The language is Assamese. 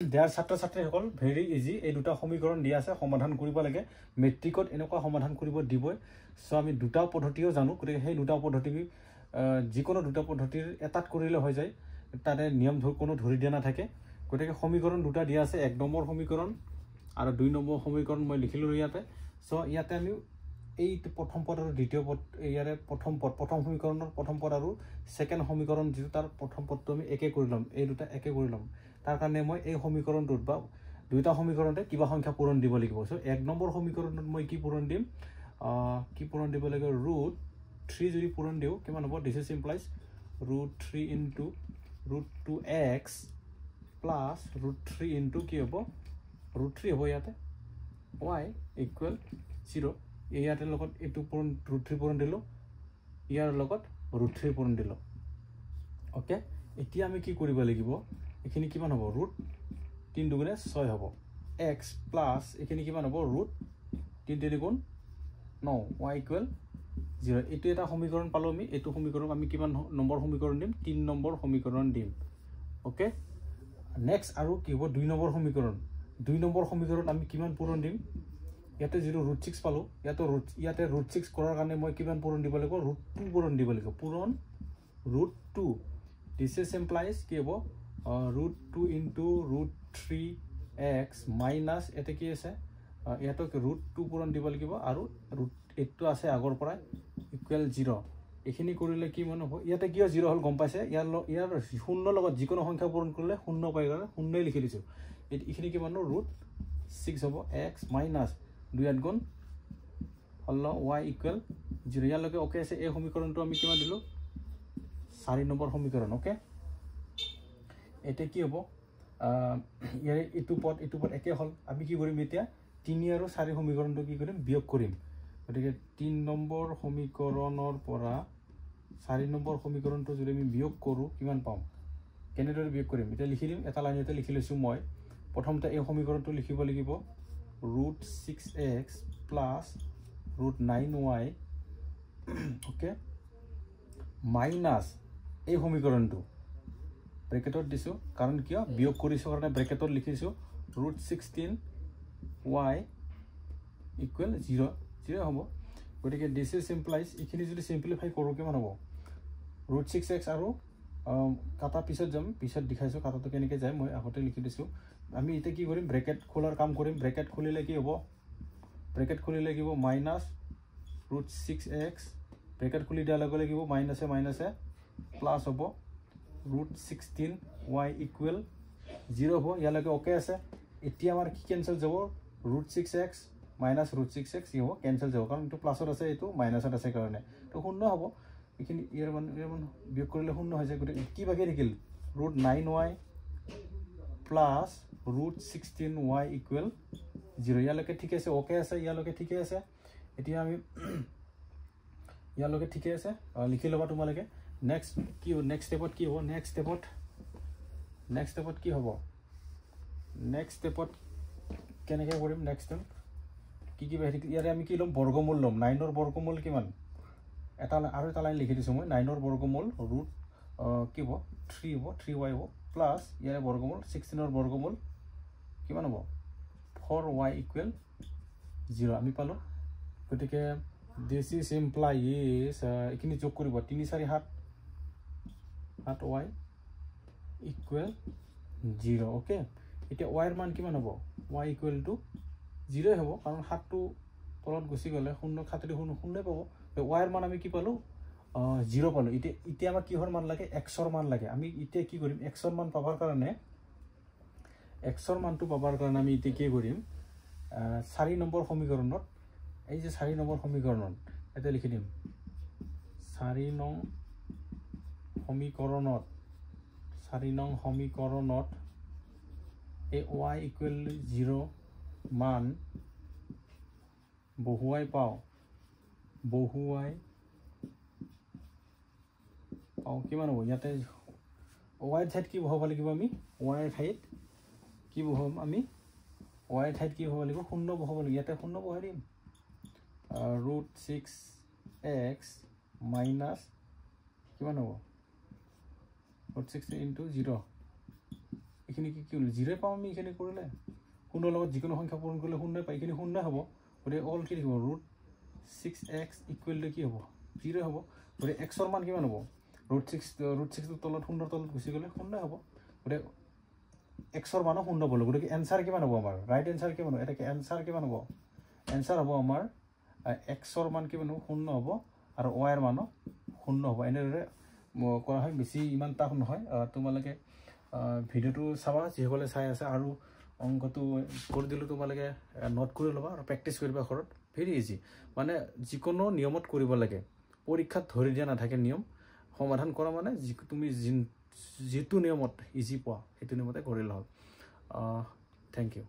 দেয়াৰ ছাত্ৰ-ছাত্ৰীসকল ভেৰি ইজি এই দুটা সমীকৰণ দিয়া আছে সমাধান কৰিব লাগে মেট্ৰিকত এনেকুৱা সমাধান কৰিব দিবই সো আমি দুটা পদ্ধতিও জানো গতিকে সেই দুটা পদ্ধতি যিকোনো দুটা পদ্ধতিৰ এটাত কৰিলে হৈ যায় তাতে নিয়ম কোনো ধৰি দিয়া নাথাকে গতিকে সমীকৰণ দুটা দিয়া আছে এক নম্বৰ সমীকৰণ আৰু দুই নম্বৰ সমীকৰণ মই লিখিলো ইয়াতে সো ইয়াতে আমি এই প্ৰথম পদ আৰু দ্বিতীয় পদ ইয়াৰে প্ৰথম সমীকৰণৰ প্ৰথম পদ আৰু সেকেন্ড সমীকৰণ যেটো তাৰ প্ৰথম পদটো আমি একে কৰি লম এই দুটা একে কৰি লম তাৰ কাৰণে মই এই সমীকৰণটোত বা দুইটা সমীকৰণতে কিবা সংখ্যা পূৰণ দিব লাগিব সো এক নম্বৰ সমীকৰণত মই কি পূৰণ দিম দিব লাগে √3 যদি পূৰণ দিও কিমান হ'ব this is implies √3 into √2x plus √3 into কি হ'ব √3 হ'ব ইয়াতে y ইকুৱেল 0 ইয়াতে লগত এটো পূৰণ √3 পূৰণ দিলো ইয়াৰ লগত √3 পূৰণ দিলো ওকে এতিয়া আমি কি কৰিব লাগিব এখিনি কিমান হ'ব √3 দুগুণে 6 হ'ব x প্লাস এখিনি কিমান হ'ব √3 দুগুণ 9 y ইকুৱেল 0 এটো এটা সমীকৰণ পালো আমি এটো সমীকৰণ আমি কিমান নম্বৰ সমীকৰণ দিম 3 নম্বৰ সমীকৰণ দিম ওকে নেক্সট আৰু কি হ'ব 2 নম্বৰ সমীকৰণ 2 নম্বৰ সমীকৰণ আমি কিমান পূৰণ দিম ইয়াতে 0√6 পালো ইয়াতে √6 কৰাৰ কাৰণে মই কিমান পূৰণ দিব লাগিব √2 পূৰণ দিব লাগিব পূৰণ √2 দিস ইজ ইমপ্লাইজ কি হ'ব √2 ইনটু √3x মাইনাস এতে কি আছে ইয়াতো √2 পূৰণ দিব লাগিব আৰু √8 আছে আগৰ পৰা ইকুৱেল 0 এখিনি কৰিলে কি মান হ'ব ইয়াতে কিয় 0 হল গম পাইছে ইয়াৰ শূন্য লগত যিকোনো সংখ্যা পূৰণ কৰিলে শূন্য পাই গলে শূন্যই লিখি দিছো এখিনি কি মান √6 হ'ব x মাইনাস 2 গুণ হল y ইকুৱেল 0 ইয়াৰ লগে ওকে আছে এই সমীকৰণটো আমি কিমান দিলো 4 নম্বৰ সমীকৰণ ওকে এতে কি হ'ব ইয়াৰে ইটো পদ একে হল আমি কি কৰিম এতিয়া 3 আৰু 4 সমীকৰণটো কি কৰিম বিয়োগ কৰিম গতিকে 3 নম্বৰ সমীকৰণৰ পৰা 4 নম্বৰ সমীকৰণটো যদি আমি বিয়োগ কৰো কিমান পাম কেনেদৰে বিয়োগ কৰিম এটা লিখি দিম এটা লাইনতে লিখি লৈছো মই প্ৰথমতে এই সমীকৰণটো লিখিব লাগিব √6x plus √9y okay minus এই সমীকৰণটো ব্ৰেকেটত দিছো কাৰণ কিয় বিয়োগ কৰিছো কাৰণে ব্ৰেকেটত লিখিছো √16y ইকুৱেল 0 হ'ব গতিকে দিস ইজ ইমপ্লাইজ এখিনি যদি সিম্পলিফাই কৰো কিমান হ'ব √6x আৰু কাটা পিছত যাম পিছত দেখাইছো কাটাটো কেনেকৈ যায় মই আগতে লিখি দিছো আমি এটা কি কৰিম ব্ৰেকেট খোলাৰ কাম কৰিম ব্ৰেকেট খুলিলে কি হ'ব ব্ৰেকেট খুলিলে কি হ'ব মাইনাস √6x ব্ৰেকেট খুলি দিয়া লগে লাগিব মাইনাসে প্লাস হ'ব √16y ইকুৱেল 0 হ'ব ইয়ালৈকে ওকে আছে এতিয়া আমাৰ কি কেনসেল যাব √6x মাইনাস √6x কি হ'ব কেনসেল যাব কাৰণ এটো প্লাসত আছে এটো মাইনাসত আছে কাৰণে তো শূন্য হ'ব এখিনি ইয়াৰ মান বিয়োগ কৰিলে শূন্য হৈ যায় গতিকে কি বাকি থাকিল √9y প্লাস √16y ইকুৱেল 0 ইয়ালৈকে ঠিক আছে ওকে আছে ইয়ালৈকে ঠিক আছে এতিয়া আমি ইয়ালৈকে ঠিক আছে লিখি লবা তোমালকে নেক্সট কি নেক্সট স্টেপত কি হ'ব নেক্সট স্টেপত কি হ'ব নেক্সট স্টেপত কেনেকৈ কৰিম নেক্সট স্টেপ কি ইয়াৰে আমি কি লম বৰ্গমূল লম 9 ৰ বৰ্গমূল কিমান এটা আৰু এটা লাইন লিখি দিছো মই 9 ৰ বৰ্গমূল কি হ'ব 3 হ'ব 3y হ'ব প্লাস ইয়াৰে বৰ্গমূল 16 ৰ বৰ্গমূল কিমান হ'ব 4y ইকুৱেল 0 আমি পালো গতিকে this is implies এখিনি যোগ কৰিব 3 4 7y ইকুৱেল 0 ওকে এতিয়া y ৰ মান কিমান হ'ব y ইকুৱেল টু 0 হ'ব কাৰণ 7 টো তলত গুছি গলে 0 খাতিলে 0 পাব y ৰ মান আমি কি পালো 0 পালো এতিয়া আমাৰ কিহৰ মান লাগে x ৰ মান লাগে আমি এতিয়া কি কৰিম x ৰ মান পাবৰ কাৰণে x ৰ মানটো পাবৰ কাৰণে আমি এতিয়া কি কৰিম 4 নম্বৰ সমীকৰণত এই যে 4 নম্বৰ সমীকৰণত এটা লিখি দিম 4 নং সমীকৰণত এই y ইকুৱেল 0 মান বহুৱাই পাও কিমান হ'ব ইয়াতে y ঠাইত কি বহাব লাগিব আমি y ঠাইত কি বহাম আমি y ঠাইত কি বহাব লাগিব 0 বহাব লাগিব ইয়াতে 0 বহাই দিম √6x মাইনাস কিমান হ'ব √6 ইনটু 0 এইখিনি কি হ'ল 0 পাম আমি এইখিনি কৰিলে শূন্যৰ লগত যিকোনো সংখ্যা পূৰণ কৰিলে 0 পাই এইখিনি 0 হ'ব গতিকে অল কি থাকিব √6x ইকুৱেল টু কি হ'ব 0 হ'ব গতিকে x ৰ মান কিমান হ'ব √6 ৰ তলত 0 ৰ তলত গুচি গ'লে 0 হ'ব গতিকে x ৰ মানো 0 পালো গতিকে এনসাৰ কিমান হ'ব আমাৰ ৰাইট এনসাৰ কিমান হ'ব এটা এনসাৰ কিমান হ'ব এনসাৰ হ'ব আমাৰ x ৰ মান কিমান হ'ব 0 হ'ব আৰু y ৰ মানো 0 হ'ব এনেদৰে কৰা হয় বেছি ইমান টাফ নহয় তোমালোকে ভিডিওটো চাবা যিসকলে চাই আছে আৰু অংকটো কৰি দিলো তোমালোকে নোট কৰি ল'বা আৰু প্ৰেক্টিছ কৰিবা ঘৰত ভেৰি ইজি মানে যিকোনো নিয়মত কৰিব লাগে পৰীক্ষাত ধৰি দিয়া নাথাকে নিয়ম সমাধান কৰা মানে তুমি যিটো নিয়মত ইজি পোৱা সেইটো নিয়মতে কৰিলে হ'ল থেংক ইউ